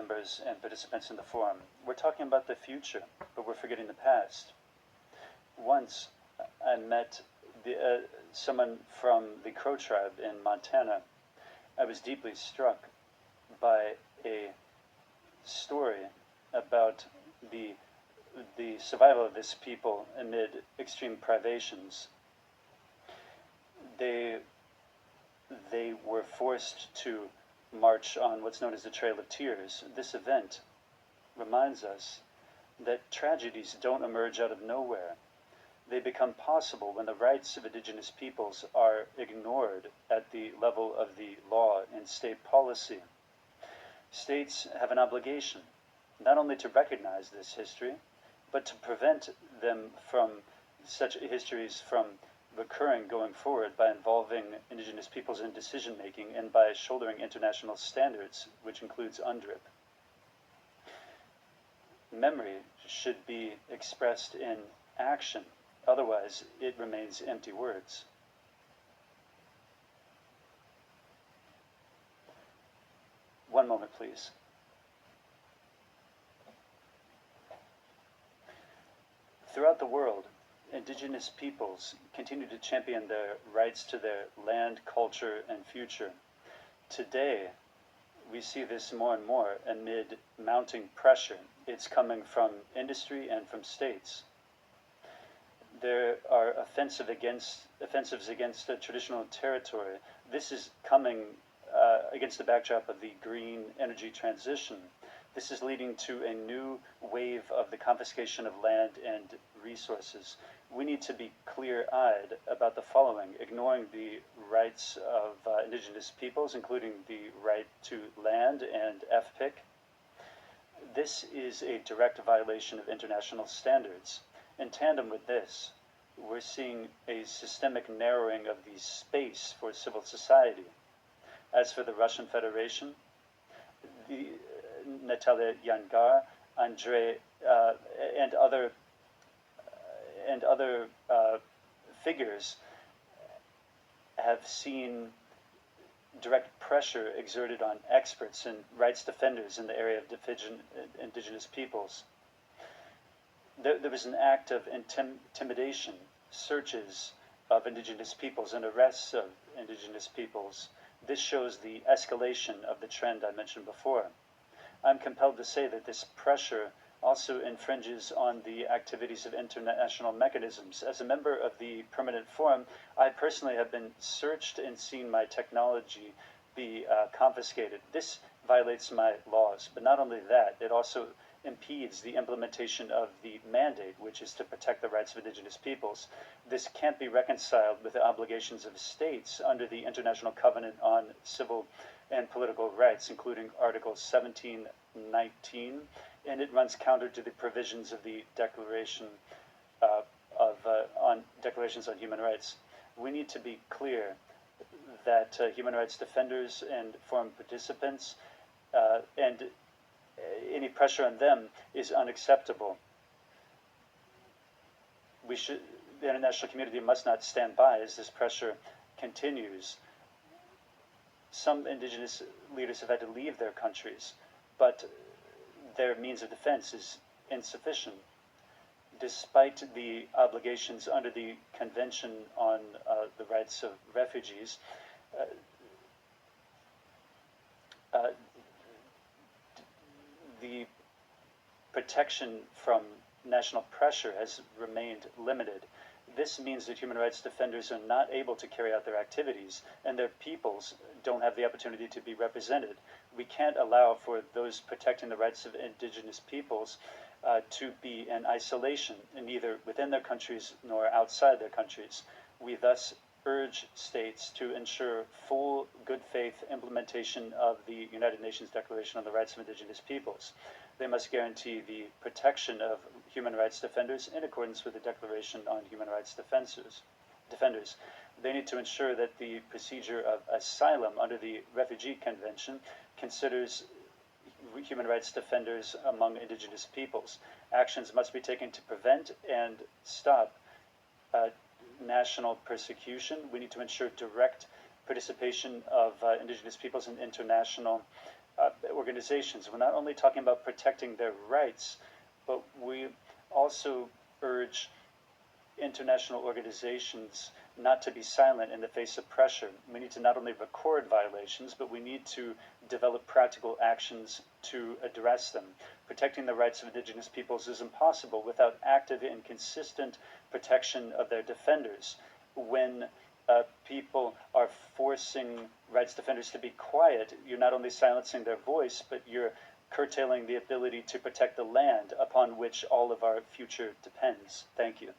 members and participants in the forum. We're talking about the future, but we're forgetting the past. Once I met someone from the Crow tribe in Montana. I was deeply struck by a story about the survival of this people amid extreme privations. They were forced to march on what's known as the Trail of Tears. This event reminds us that tragedies don't emerge out of nowhere. They become possible when the rights of indigenous peoples are ignored at the level of the law and state policy. States have an obligation not only to recognize this history, but to prevent them from such histories from recurring going forward by involving indigenous peoples in decision making and by shouldering international standards, which includes UNDRIP. Memory should be expressed in action, otherwise it remains empty words. One moment, please. Throughout the world, indigenous peoples continue to champion their rights to their land, culture, and future. Today, we see this more and more amid mounting pressure. It's coming from industry and from states. There are offensives against traditional territory. This is coming against the backdrop of the green energy transition. This is leading to a new wave of the confiscation of land and resources. We need to be clear-eyed about the following: ignoring the rights of indigenous peoples, including the right to land and FPIC. This is a direct violation of international standards. In tandem with this, we're seeing a systemic narrowing of the space for civil society. As for the Russian Federation, Natalia Yangar, Andrei, and other figures have seen direct pressure exerted on experts and rights defenders in the area of indigenous peoples. There was an act of intimidation, searches of indigenous peoples and arrests of indigenous peoples. This shows the escalation of the trend I mentioned before. I'm compelled to say that this pressure also infringes on the activities of international mechanisms. As a member of the Permanent Forum, I personally have been searched and seen my technology be confiscated. This violates my laws, but not only that, it also impedes the implementation of the mandate, which is to protect the rights of indigenous peoples. This can't be reconciled with the obligations of states under the International Covenant on Civil and Political Rights, including Article 1719, and it runs counter to the provisions of the Declaration on Declarations on Human Rights. We need to be clear that human rights defenders and forum participants and any pressure on them is unacceptable. The international community must not stand by as this pressure continues. Some indigenous leaders have had to leave their countries, but their means of defense is insufficient. Despite the obligations under the Convention on the Rights of Refugees, the protection from national pressure has remained limited. This means that human rights defenders are not able to carry out their activities, and their peoples don't have the opportunity to be represented. We can't allow for those protecting the rights of indigenous peoples to be in isolation, neither within their countries nor outside their countries. We thus urge states to ensure full good faith implementation of the United Nations Declaration on the Rights of Indigenous Peoples. They must guarantee the protection of human rights defenders in accordance with the Declaration on Human Rights Defenders. They need to ensure that the procedure of asylum under the Refugee Convention considers human rights defenders among indigenous peoples. Actions must be taken to prevent and stop national persecution. We need to ensure direct participation of indigenous peoples in international organizations. We're not only talking about protecting their rights, but we also urge international organizations not to be silent in the face of pressure. We need to not only record violations, but we need to develop practical actions to address them. Protecting the rights of indigenous peoples is impossible without active and consistent protection of their defenders. When people are forcing rights defenders to be quiet, you're not only silencing their voice, but you're curtailing the ability to protect the land upon which all of our future depends. Thank you.